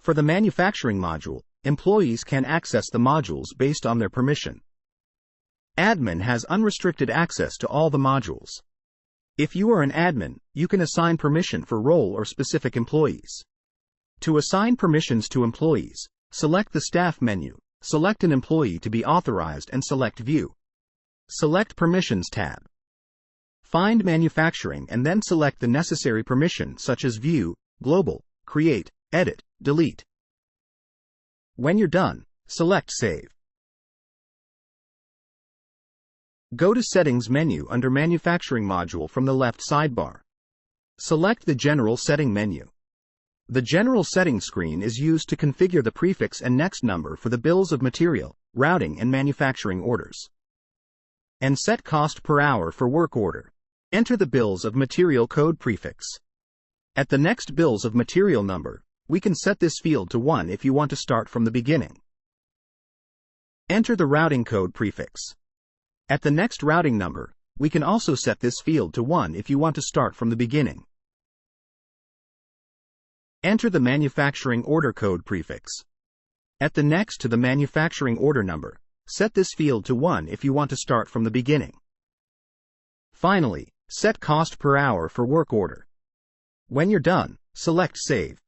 For the manufacturing module, employees can access the modules based on their permission. Admin has unrestricted access to all the modules. If you are an admin, you can assign permission for role or specific employees. To assign permissions to employees, select the Staff menu, select an employee to be authorized and select View. Select Permissions tab. Find Manufacturing and then select the necessary permission such as View, Global, Create, Edit, Delete. When you're done, select Save. Go to Settings menu under Manufacturing module from the left sidebar. Select the General Setting menu. The General Settings screen is used to configure the prefix and next number for the bills of material, routing and manufacturing orders. And set cost per hour for work order. Enter the bills of material code prefix. At the next bills of material number, we can set this field to 1 if you want to start from the beginning. Enter the routing code prefix. At the next routing number, we can also set this field to 1 if you want to start from the beginning. Enter the manufacturing order code prefix. At the next to the manufacturing order number, set this field to 1 if you want to start from the beginning. Finally, set cost per hour for work order. When you're done, select Save.